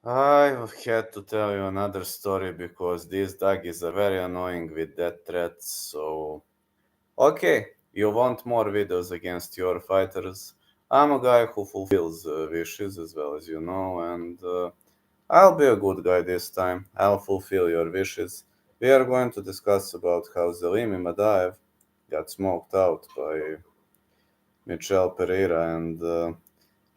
I had to tell you another story because these doggies are very annoying with death threats. So, okay, you want more videos against your fighters? I'm a guy who fulfills wishes as well as you know, and I'll be a good guy this time. I'll fulfill your wishes. We are going to discuss about how Zelim Imadaev got smoked out by Michel Pereira, and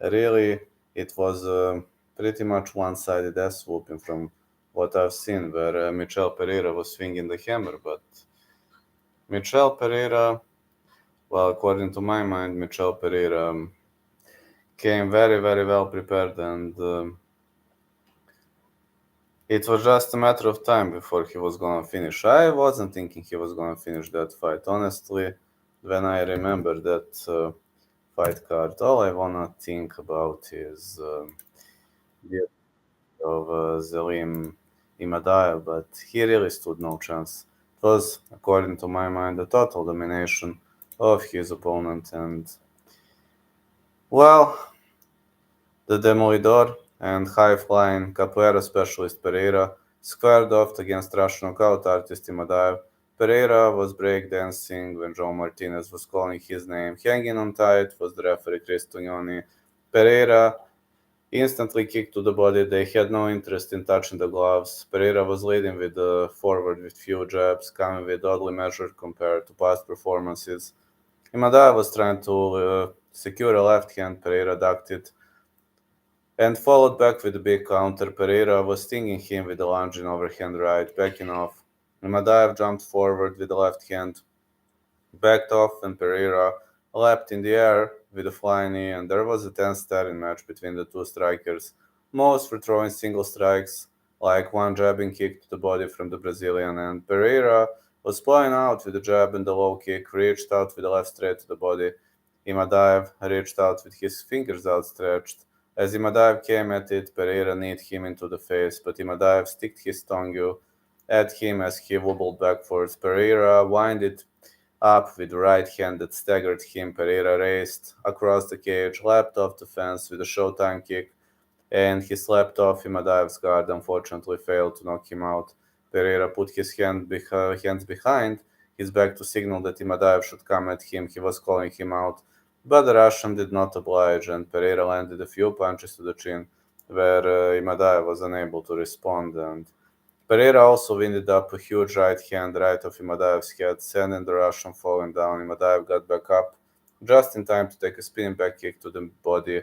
really, it was pretty much one-sided ass whooping from what I've seen, where Michel Pereira was swinging the hammer. But Michel Pereira, well, according to my mind, Michel Pereira came very, very well prepared, and it was just a matter of time before he was gonna finish. I wasn't thinking he was gonna finish that fight, honestly. When I remember that fight card, all I wanna think about is the of Zelim Imadaev, but he really stood no chance. It was, according to my mind, a total domination of his opponent, and well, the Demolidor and high-flying capoeira specialist Pereira squared off against Russian knockout artist Imadaev. Pereira was breakdancing when Joe Martinez was calling his name. Hanging on tight was the referee Chris Tognoni. Pereira instantly kicked to the body. They had no interest in touching the gloves. Pereira was leading with the forward with few jabs, coming with oddly measured compared to past performances. Imadaev was trying to secure a left hand. Pereira ducked it and followed back with a big counter. Pereira was stinging him with a lunging overhand right, backing off. Imadaev jumped forward with the left hand, backed off, and Pereira leapt in the air with a flying knee, and there was a tense staring match between the two strikers. Most were throwing single strikes, like one jabbing kick to the body from the Brazilian, and Pereira was flying out with a jab and the low kick, reached out with the left straight to the body. Imadaev reached out with his fingers outstretched. As Imadaev came at it, Pereira kneed him into the face, but Imadaev sticked his tongue at him as he wobbled backwards. Pereira winded up with the right hand that staggered him. Pereira raced across the cage, leapt off the fence with a showtime kick, and he slapped off Imadaev's guard. Unfortunately, failed to knock him out. Pereira put his hands behind his back to signal that Imadaev should come at him. He was calling him out, but the Russian did not oblige, and Pereira landed a few punches to the chin, where Imadaev was unable to respond. And Pereira also winded up a huge right hand right of Imadaev's head, sending the Russian falling down. Imadaev got back up just in time to take a spinning back kick to the body.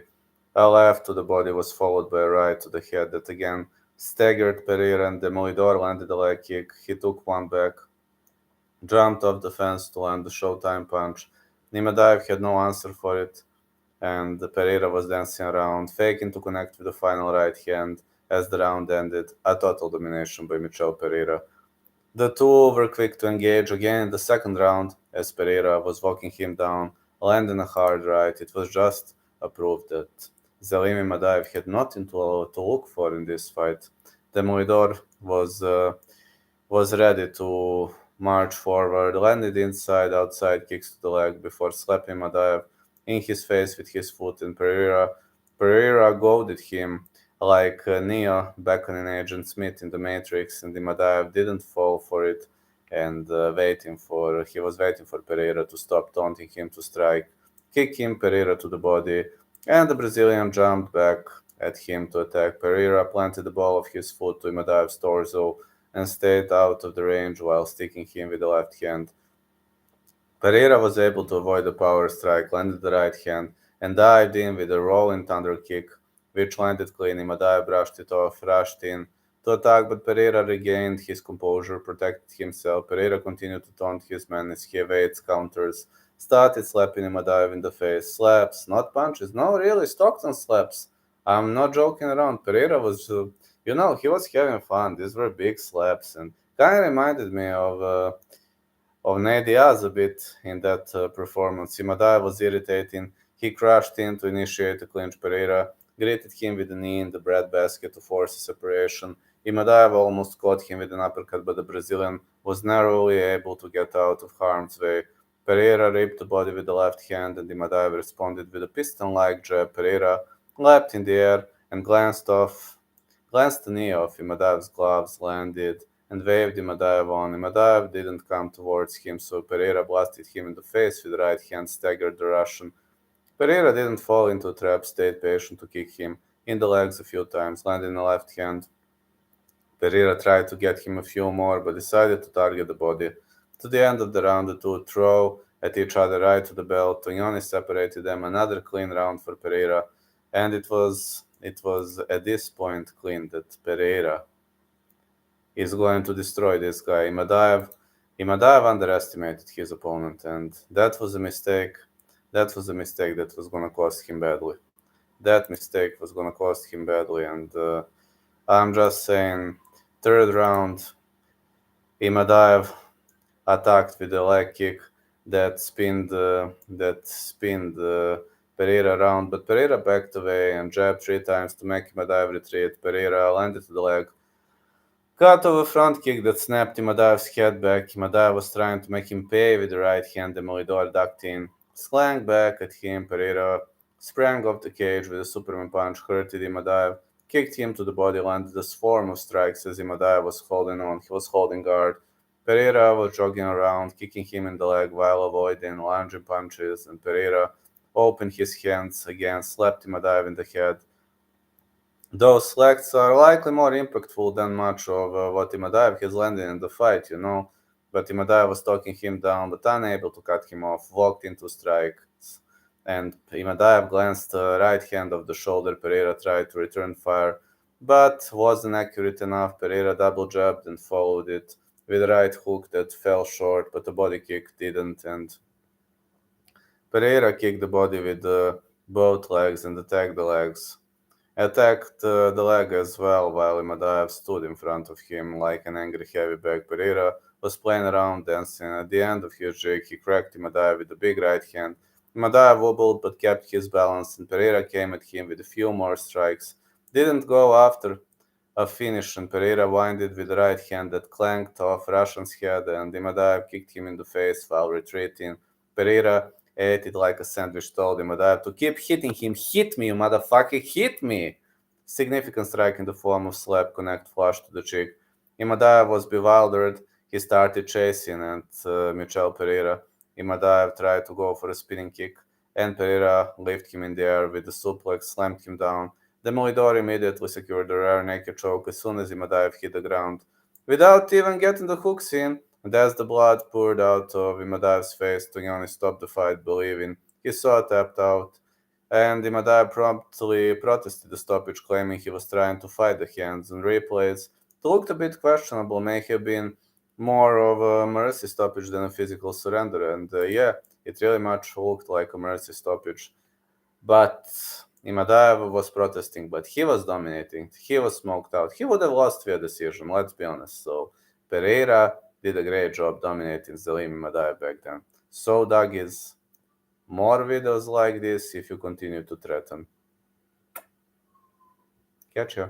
A left to the body was followed by a right to the head that again staggered Pereira, and Demolidor landed a leg kick. He took one back, jumped off the fence to land the showtime punch. Imadaev had no answer for it, and Pereira was dancing around, faking to connect with the final right hand as the round ended. A total domination by Michel Pereira. The two were quick to engage again in the second round as Pereira was walking him down, landing a hard right. It was just a proof that Zelim Imadaev had nothing to look for in this fight. Demolidor was ready to march forward, landed inside, outside kicks to the leg before slapping Imadaev in his face with his foot, and Pereira goaded him like Neo beckoning Agent Smith in the Matrix, and Imadaev didn't fall for it, and he was waiting for Pereira to stop taunting him to strike, kick him Pereira to the body, and the Brazilian jumped back at him to attack. Pereira planted the ball of his foot to Imadaev's torso and stayed out of the range while sticking him with the left hand. Pereira was able to avoid the power strike, landed the right hand, and dived in with a rolling thunder kick, which landed clean. Imadaev brushed it off, rushed in to attack, but Pereira regained his composure, protected himself. Pereira continued to taunt his men as he evades counters, started slapping Imadaev in the face. Slaps, not punches. No, really, Stockton slaps. I'm not joking around. Pereira was, he was having fun. These were big slaps, and kind of reminded me of Nate Diaz a bit in that performance. Imadaev was irritating. He crashed in to initiate a clinch. Pereira greeted him with a knee in the breadbasket to force a separation. Imadaev almost caught him with an uppercut, but the Brazilian was narrowly able to get out of harm's way. Pereira ripped the body with the left hand, and Imadaev responded with a piston-like jab. Pereira leapt in the air and glanced off glanced the knee off Imadaev's gloves, landed, and waved Imadaev on. Imadaev didn't come towards him, so Pereira blasted him in the face with the right hand, staggered the Russian. Pereira didn't fall into a trap, stayed patient to kick him in the legs a few times, landing the left hand. Pereira tried to get him a few more, but decided to target the body. To the end of the round, the two throw at each other right to the bell. Tognoni separated them. Another clean round for Pereira, and it was at this point clean that Pereira is going to destroy this guy. Imadaev underestimated his opponent, and that was a mistake. That was a mistake that was going to cost him badly. That mistake was going to cost him badly, and I'm just saying, third round, Imadaev attacked with a leg kick that spinned Pereira around, but Pereira backed away and jabbed 3 times to make Imadaev retreat. Pereira landed to the leg. Cut of a front kick that snapped Imadaev's head back. Imadaev was trying to make him pay with the right hand. Demolidor ducked in, slang back at him. Pereira sprang off the cage with a Superman punch, hurted Imadaev, kicked him to the body, landed a swarm of strikes as Imadaev was holding on. He was holding guard. Pereira was jogging around, kicking him in the leg while avoiding lunging punches, and Pereira opened his hands again, slapped Imadaev in the head. Those selects are likely more impactful than much of what Imadaev has landed in the fight, But Imadaev was talking him down, but unable to cut him off, walked into strikes, and Imadaev glanced the right hand of the shoulder. Pereira tried to return fire, but wasn't accurate enough. Pereira double jabbed and followed it with a right hook that fell short, but the body kick didn't, and Pereira kicked the body with both legs and attacked the legs. Attacked the leg as well while Imadaev stood in front of him like an angry heavywag. Pereira was playing around, dancing. At the end of his jig, he cracked Imadaev with a big right hand. Imadaev wobbled but kept his balance, and Pereira came at him with a few more strikes. Didn't go after a finish, and Pereira winded with the right hand that clanked off Russian's head, and Imadaev kicked him in the face while retreating. Pereira ate it like a sandwich, told Imadaev to keep hitting him. Hit me, you motherfucker, hit me! Significant strike in the form of slap connect flush to the cheek. Imadaev was bewildered. He started chasing at Michel Pereira. Imadaev tried to go for a spinning kick, and Pereira lifted him in the air with a suplex, slammed him down. Demolidor immediately secured the rear naked choke as soon as Imadaev hit the ground, without even getting the hooks in. And as the blood poured out of Imadaev's face, Tognoni stopped the fight, believing he saw tapped out, and Imadaev promptly protested the stoppage, claiming he was trying to fight the hands. And replays, it looked a bit questionable, may have been more of a mercy stoppage than a physical surrender, and yeah, it really much looked like a mercy stoppage. But Imadaev was protesting, but he was dominating. He was smoked out. He would have lost via decision, let's be honest. So Pereira did a great job dominating Zelim Imadaev back then. So Duggies, more videos like this if you continue to threaten. Catch ya.